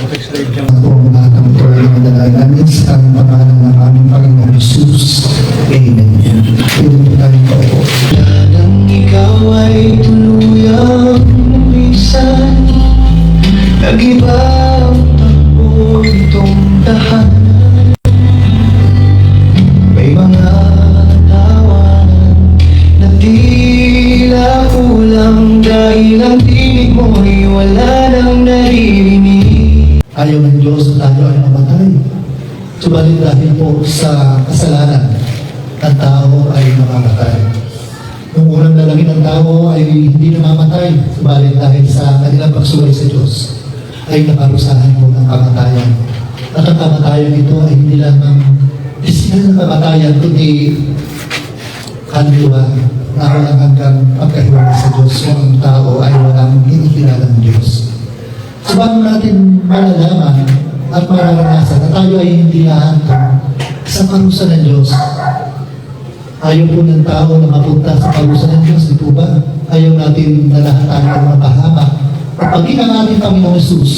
Ako ang lahat ng ito ay madalaganin sa pangalan ng aming Panginoon Jesus. Amen. Pwede po tayo paupo. Nang ikaw ay tuluyang lumisan, nag-iba ang takbo itong tahanan. May mga tawanan na tila kulang dahil ang tinig mo'y wala nang naririnig. Ayaw ng Diyos na tayo ay mamatay. Subalit dahil po sa kasalanan, ang tao ay namamatay. Nung unang dalangin ng tao ay hindi namamatay, subalit dahil sa kanilang pagsuway sa Diyos, ay nakarusahan mo ng kamatayan. At ang kamatayan ito ay hindi lamang pisikal na kamatayan, kundi kaluluwa na walang hanggang pagkahiwalay sa Diyos kung ang tao ay walang kinikilala ng Diyos. So bago natin malalaman at mararanasan na tayo ay hindi nahantong sa parusa ng Diyos. Ayaw po ng tao na mapunta sa parusa ng Diyos, di po ba? Ayaw natin na lahat tayo ay mapahamak. At paging ang ating Panginoong Jesus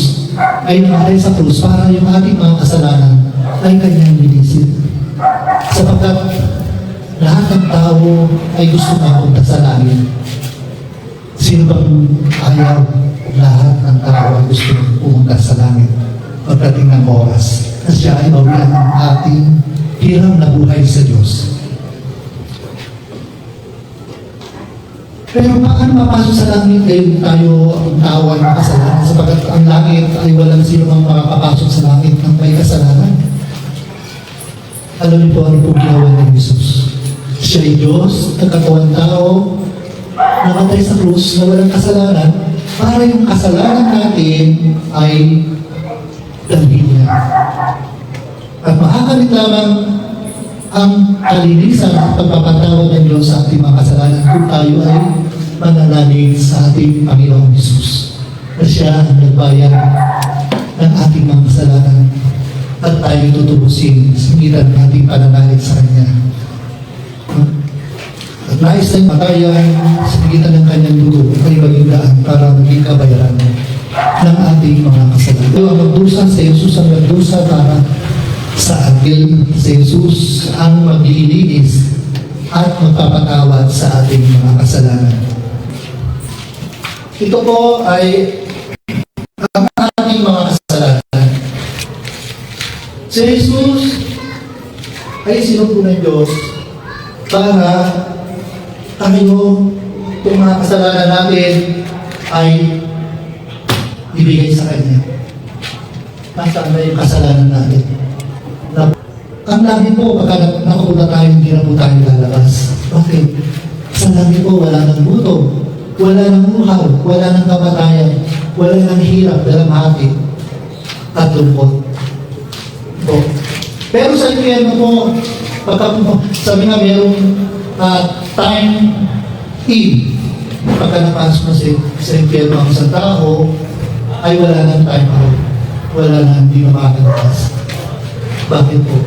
ay nangaray sa krus para yung ating mga kasalanan ay kanyang linisin. Sapagkat lahat ng tao ay gusto mapunta sa langit. Sino bang ayaw? Lahat ng tao ay gusto pumunta sa langit pagdating ng oras na siya ay bawian ng ating hirang na buhay sa Diyos. Pero paano mapasok sa langit ngayon tayo ang tao ay makasalanan sapagkat ang langit ay walang sino mang makapapasok sa langit ng may kasalanan? Alam niyo po ano po ginawa ng Jesus? Siya ay Diyos, nagkatawang tao, namatay sa krus na walang kasalanan para yung kasalanan natin ay dalhin niya. At makakamit lamang ang kalinisan at pagpapatawad ng Diyos sa ating mga kasalanan kung tayo ay mananalig sa ating Panginoong Jesus. Na siya ang nagbayad ng ating mga kasalanan at tayo tutubusin sa gitan ng ating pananalig sa Kanya. At nais na matayan sa pagitan ng kanyang dugo ay maging daan para maging kabayaran ng ating mga kasalanan. Ito ang magdusa sa Jesus ang magdusa para sa atin. Si Jesus ang maglilinis at magpapatawad sa ating mga kasalanan. Ito po ay ang ating mga kasalanan. Si Jesus ay sinugo ng Diyos para tayo, itong mga kasalanan natin ay ibigay sa Kanya. Nasaan na yung kasalanan natin? Ang langit po, pagka nakapula tayo, hindi na po tayo lalabas. Bakit? Sa langit po, wala nang gutom, wala nang uhaw, wala nang kamatayan, wala nang hirap, dalamhati, at lungkot. Po. Pero sa impyerno po, pagka sabi nga mayroong time in. Pagka napasok na sa impyerno ang isang tao, ay wala nang time out. Wala nang hindi na makakalabas. Bakit po?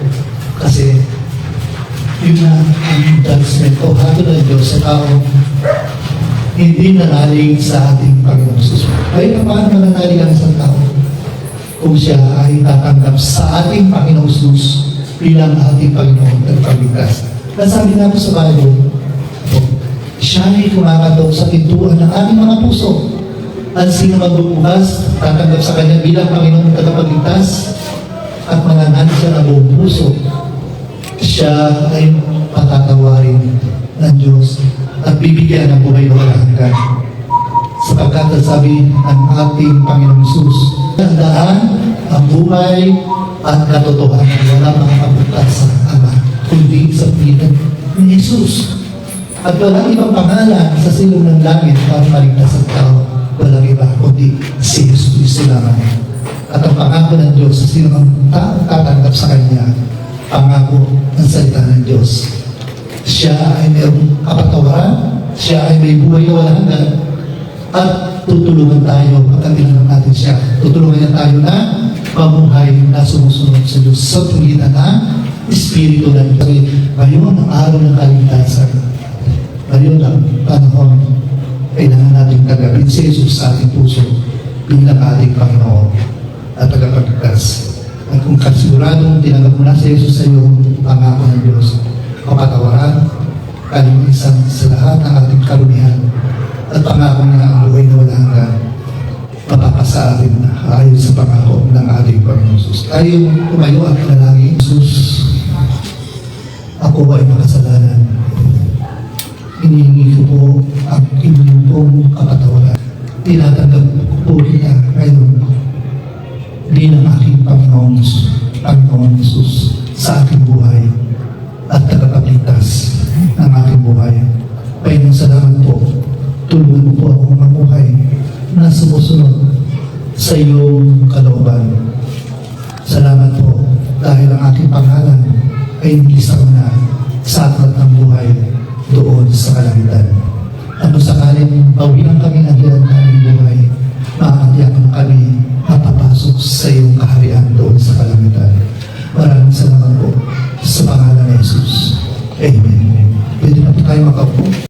Kasi yun na ang judgment o hato ng Diyos sa tao hindi nanalig sa ating Panginoon Jesus. Ay, paano mananalig ang isang tao? Kung siya ay tatanggap sa ating Panginoon Jesus bilang ating Panginoon at Pagligtas. Nasabi nga po sa Bible, siya ay kumakatok sa pintuan ng ating mga puso. At sino magbubukas, tatanggap sa Kanya bilang Panginoon at Pagligtas at mananalig siya ng buong puso. Siya ay patatawarin ng Diyos at bibigyan ng buhay na walang hanggan. Sapagkat sabi ng ating Panginoong Jesus, ang daan, ang buhay, at katotohanan wala makakapunta sa Ama, kundi sa piling ni Jesus. At walang ibang pangalan sa silong ng langit para maligtas ang tao. Walang iba, kundi si Jesus Cristo lamang. At ang pangako ng Diyos sa sino ang taong tatanggap sa Kanya, pangako ng salita ng Diyos. Siya ay mayroong kapatawaran, siya ay may buhay na walang hanggan, at tutulungan tayo pagka tinanong natin siya. Tutulungan niya tayo na mamuhay na sumusunod sa Diyos sa tulitan ng Espiritu ng Diyos. Ngayon ang araw ng kaligtasan. Ngayon ang panahon kailangan natin kagapin si Jesus sa ating puso bilang ating Panginoon at tagapagligtas. At kung kasiguradong tinanggap mo na si Jesus sa iyong pangako ng Diyos, kapatawaran, kalinisan sa lahat ng ating karumihan, at pangako niya ang buhay na walang hanggan, mapapasa atin ayon sa pangako ng ating Panginoon Jesus. Tayo tumayo at manalangin. Jesus, ako ay makasalanan. Hinihingi ko po ang inyong pong kapatawaran. Tinatanggap ko po kita ngayon din ang aking Panginoon Jesus sa aking buhay at tagapagligtas ng aking buhay. Panginoon, salamat po. Tulungan mo po akong mabuhay na sumusunod sa iyong kalooban. Salamat po dahil ang aking pangalan ay nilista mo na sa aklat ng buhay doon sa kalangitan. Ano sakaling bawian kami ng hirap ng aming buhay, maakatiyak mo kami mapapasok sa iyong kaharian doon sa kalangitan. Maraming salamat po sa pangalan ni Jesus. Amen. Pwede na po tayo makaupo.